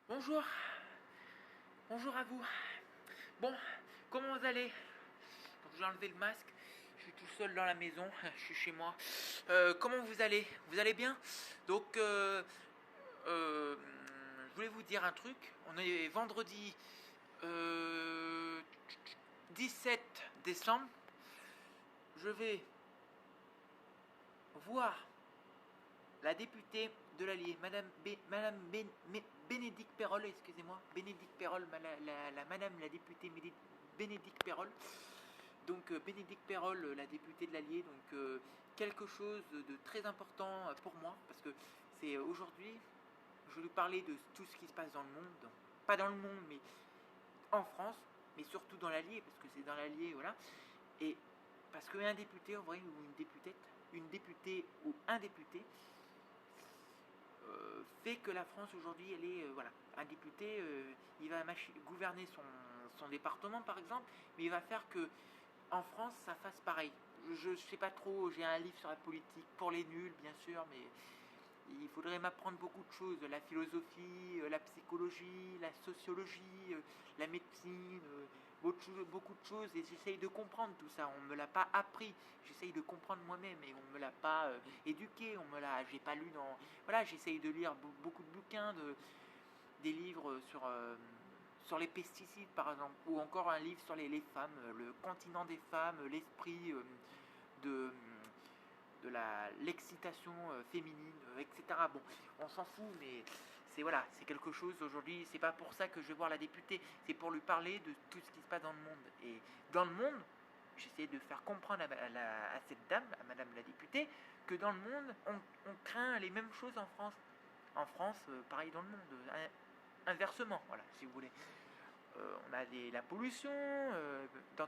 Bonjour, bonjour à vous. Bon, comment vous allez? Donc j'ai enlevé le masque, je suis tout seul dans la maison, je suis chez moi. Comment vous allez? Vous allez bien? Donc, euh, je voulais vous dire un truc. On est vendredi euh, 17 décembre. Je vais voir la députée de l'Allier, Madame Bénédicte Perrol, excusez-moi, Bénédicte Perrol, Madame la députée Bénédicte Perrol. Donc Bénédicte Perrol, la députée de l'Allier, donc quelque chose de très important pour moi, parce que c'est aujourd'hui, je vais lui parler de tout ce qui se passe dans le monde, donc, pas dans le monde, mais en France, mais surtout dans l'Allier, parce que c'est dans l'Allier, voilà. Et parce qu'un député, en vrai, ou une députée ou un député, fait que la France aujourd'hui, elle est voilà, un député, il va gouverner son département par exemple, mais il va faire que en France ça fasse pareil. Je sais pas trop, j'ai un livre sur la politique pour les nuls bien sûr, mais il faudrait m'apprendre beaucoup de choses, la philosophie, la psychologie, la sociologie, la médecine, beaucoup de choses, et j'essaye de comprendre tout ça. On me l'a pas appris, j'essaye de comprendre moi-même, et on me l'a pas éduqué, j'ai pas lu dans, voilà, j'essaye de lire beaucoup de bouquins, des livres sur les pesticides par exemple, ou encore un livre sur les femmes, le continent des femmes, l'esprit de l'excitation féminine, etc. Bon, on s'en fout, mais c'est voilà, c'est quelque chose aujourd'hui. C'est pas pour ça que je vais voir la députée, c'est pour lui parler de tout ce qui se passe dans le monde. Et dans le monde, j'essaie de faire comprendre à cette dame, à Madame la députée, que dans le monde, on craint les mêmes choses en France. En France, pareil dans le monde, inversement, voilà, si vous voulez. On a la pollution, dans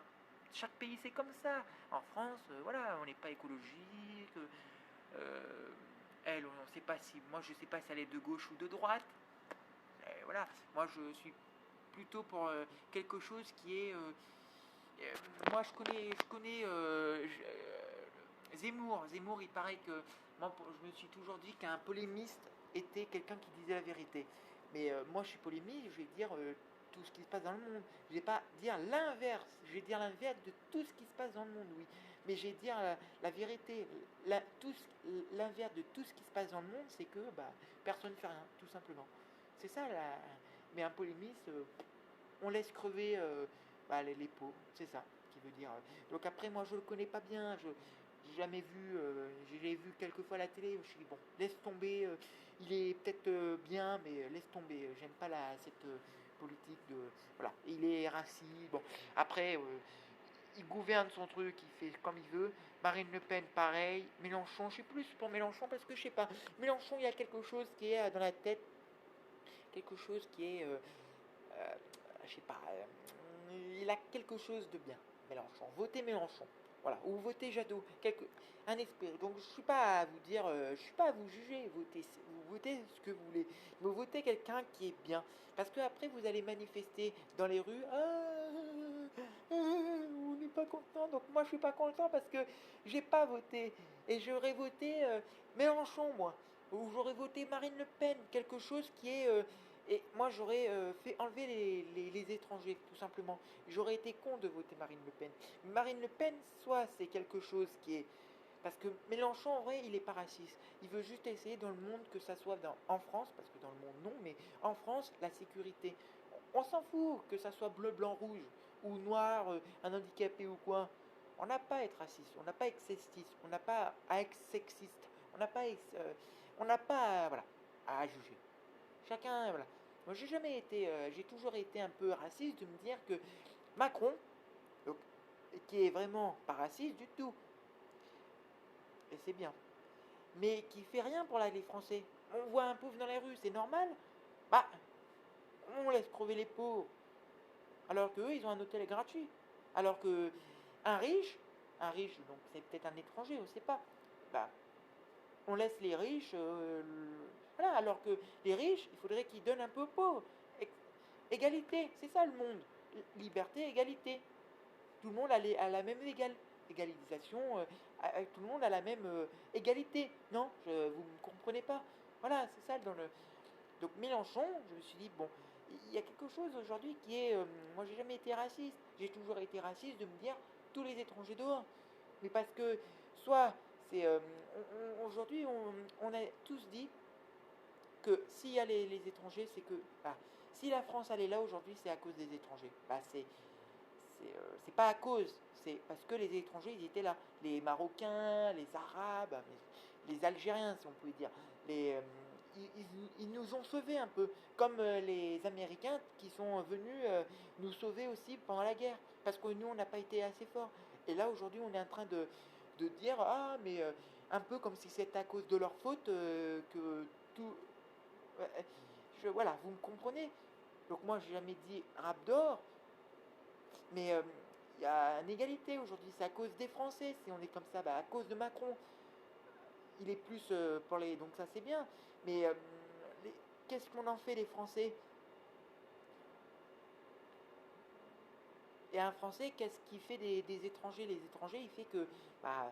chaque pays c'est comme ça. En France, voilà, on n'est pas écologique. Euh, Elle, on sait pas si, moi je sais pas si elle est de gauche ou de droite. Et voilà, moi je suis plutôt pour quelque chose qui est. Moi je connais Zemmour. Zemmour, il paraît que moi je me suis toujours dit qu'un polémiste était quelqu'un qui disait la vérité. Mais moi je suis polémique, je vais dire tout ce qui se passe dans le monde. Je vais pas dire l'inverse. Je vais dire l'inverse de tout ce qui se passe dans le monde, oui. Mais je vais dire la vérité. L'inverse de tout ce qui se passe dans le monde, c'est que bah, personne ne fait rien, tout simplement. C'est ça, mais un polémiste, on laisse crever bah, les pauvres, c'est ça qui veut dire. Donc après, moi, je le connais pas bien, je j'ai jamais vu, je l'ai vu quelques fois à la télé, je me suis dit, bon, laisse tomber, il est peut-être bien, mais laisse tomber, j'aime pas cette politique de... Voilà, il est raciste, bon, après, il gouverne son truc, il fait comme il veut. Marine Le Pen, pareil. Mélenchon, je suis plus pour Mélenchon parce que je sais pas. Mélenchon, il y a quelque chose qui est dans la tête, quelque chose qui est euh, je sais pas, il a quelque chose de bien, Mélenchon. Votez Mélenchon. Voilà, ou votez Jadot, un esprit. Donc je suis pas à vous dire, je suis pas à vous juger. Vous votez ce que vous voulez. Vous votez quelqu'un qui est bien, parce que après vous allez manifester dans les rues. On n'est pas content. Donc moi je suis pas content parce que j'ai pas voté et j'aurais voté Mélenchon moi, ou j'aurais voté Marine Le Pen, quelque chose qui est et moi, j'aurais fait enlever les étrangers, tout simplement. J'aurais été con de voter Marine Le Pen. Marine Le Pen, soit c'est quelque chose qui est... Parce que Mélenchon, en vrai, il est pas raciste. Il veut juste essayer dans le monde que ça soit en France, parce que dans le monde, non, mais en France, la sécurité. On s'en fout que ça soit bleu, blanc, rouge, ou noir, un handicapé ou quoi. On n'a pas à être raciste, on n'a pas à être sexiste, on n'a pas à être sexiste, on n'a pas voilà, à juger. Chacun, voilà. Moi, j'ai jamais été, j'ai toujours été un peu raciste de me dire que Macron, donc, qui est vraiment pas raciste du tout, et c'est bien, mais qui fait rien pour les Français. On voit un pauvre dans les rues, c'est normal. Bah, on laisse crever les pauvres, alors qu'eux, ils ont un hôtel gratuit. Alors que un riche, donc c'est peut-être un étranger, on ne sait pas. Bah, on laisse les riches, voilà, alors que les riches, il faudrait qu'ils donnent un peu aux pauvres. Égalité, c'est ça le monde. Liberté, égalité. Tout le monde a la même égalisation, tout le monde a la même égalité. Non, vous ne me comprenez pas. Voilà, c'est ça dans le. Donc Mélenchon, je me suis dit, bon, il y a quelque chose aujourd'hui qui est... moi, j'ai jamais été raciste. J'ai toujours été raciste de me dire tous les étrangers dehors. Mais parce que, soit, c'est... aujourd'hui, on a tous dit que s'il y a les étrangers, c'est que... bah, si la France, elle est là aujourd'hui, c'est à cause des étrangers. Bah, c'est pas à cause, c'est parce que les étrangers, ils étaient là. Les Marocains, les Arabes, les Algériens, si on pouvait dire. Ils nous ont sauvés un peu, comme les Américains qui sont venus nous sauver aussi pendant la guerre, parce que nous, on n'a pas été assez forts. Et là, aujourd'hui, on est en train de dire, ah, mais un peu comme si c'était à cause de leur faute que tout... voilà, vous me comprenez. Donc moi, j'ai jamais dit rap d'or, mais il y a une égalité aujourd'hui. C'est à cause des Français. Si on est comme ça, bah, à cause de Macron, il est plus pour les. Donc ça, c'est bien. Mais les- qu'est-ce qu'on en fait, les Français? Et un Français, qu'est-ce qu'il fait des étrangers? Les étrangers, il fait que. Bah,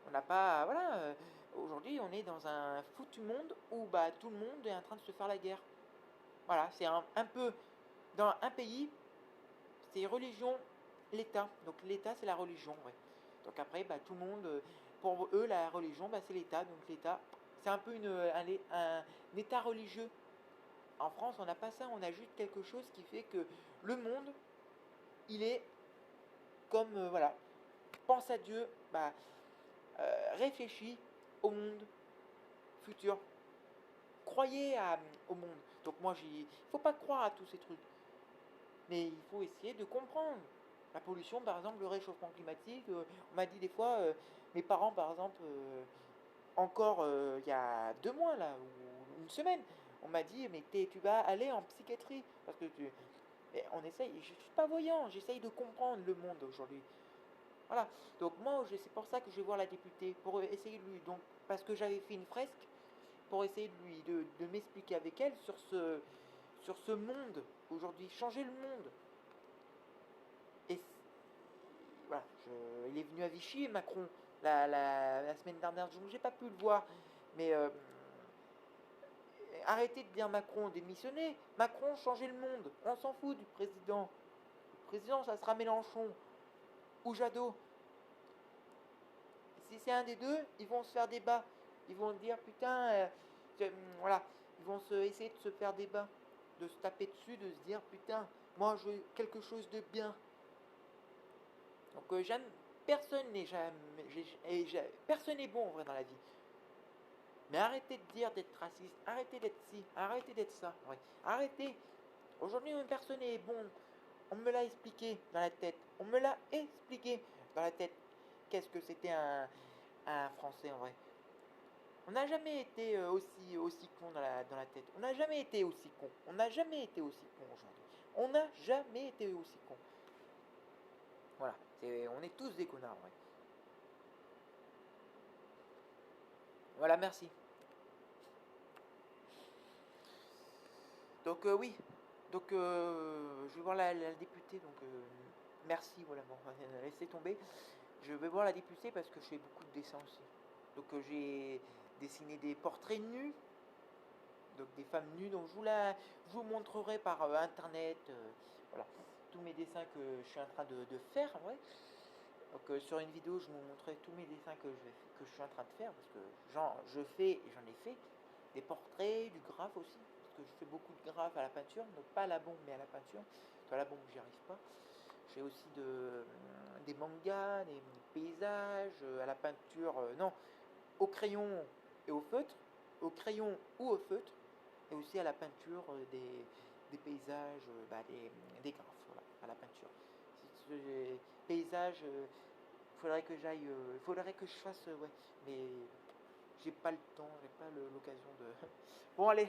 on n'a pas. Voilà. Aujourd'hui, on est dans un foutu monde où bah, tout le monde est en train de se faire la guerre. Voilà. C'est un peu. Dans un pays, c'est religion, l'État. Donc l'État, c'est la religion, ouais. Donc après, bah, tout le monde, pour eux, la religion, bah, c'est l'État. Donc l'État, c'est un peu un État religieux. En France, on n'a pas ça. On a juste quelque chose qui fait que le monde, il est comme, voilà, pense à Dieu, bah, réfléchis au monde futur. Croyez au monde. Donc moi, il faut pas croire à tous ces trucs. Mais il faut essayer de comprendre. La pollution, par exemple, le réchauffement climatique, on m'a dit des fois, mes parents, par exemple, encore il y a 2 mois, là, ou une semaine, on m'a dit, mais tu vas aller en psychiatrie. Parce que on essaye, je suis pas voyant, j'essaye de comprendre le monde aujourd'hui. Voilà. Donc moi, c'est pour ça que je vais voir la députée, pour essayer de lui. Donc, parce que j'avais fait une fresque, pour essayer de m'expliquer avec elle sur ce monde aujourd'hui, changer le monde. Et voilà, il est venu à Vichy, Macron, la semaine dernière, donc j'ai pas pu le voir. Mais arrêtez de dire Macron démissionner. Macron changer le monde. On s'en fout du président. Le président, ça sera Mélenchon ou Jadot. Si c'est un des deux, ils vont se faire débat. Ils vont dire putain, voilà, ils vont essayer de se faire débat, de se taper dessus, de se dire putain, moi je veux quelque chose de bien. Donc jamais, personne n'est jamais, personne n'est bon en vrai dans la vie. Mais arrêtez de dire d'être raciste, arrêtez d'être ci, arrêtez d'être ça. Ouais. Arrêtez. Aujourd'hui, une personne est bon. On me l'a expliqué dans la tête. On me l'a expliqué dans la tête. Qu'est-ce que c'était un Français en vrai. On n'a jamais été aussi con dans la tête. On n'a jamais été aussi con. On n'a jamais été aussi con aujourd'hui. On n'a jamais été aussi con. Voilà. On est tous des connards, ouais. Voilà, merci. Donc oui. Donc je vais voir la députée. Donc merci. Voilà, bon, laissez tomber. Je vais voir la députée parce que je fais beaucoup de dessins aussi. Donc j'ai dessiné des portraits nus, donc des femmes nues. Donc je vous montrerai par internet, voilà, tous mes dessins que je suis en train de faire, ouais. Donc sur une vidéo, je vous montrerai tous mes dessins que je suis en train de faire parce que je fais et j'en ai fait des portraits, du graphe aussi, parce que je fais beaucoup de graphes à la peinture, donc pas à la bombe mais à la peinture. À la bombe, j'y arrive pas. J'ai aussi des mangas, des paysages, à la peinture, non, au crayon et au feutre, au crayon ou au feutre, et aussi à la peinture des paysages, bah, des graphes, voilà, à la peinture. Les paysages, faudrait que j'aille, faudrait que je fasse, ouais, mais j'ai pas le temps, j'ai pas l'occasion de. Bon, allez,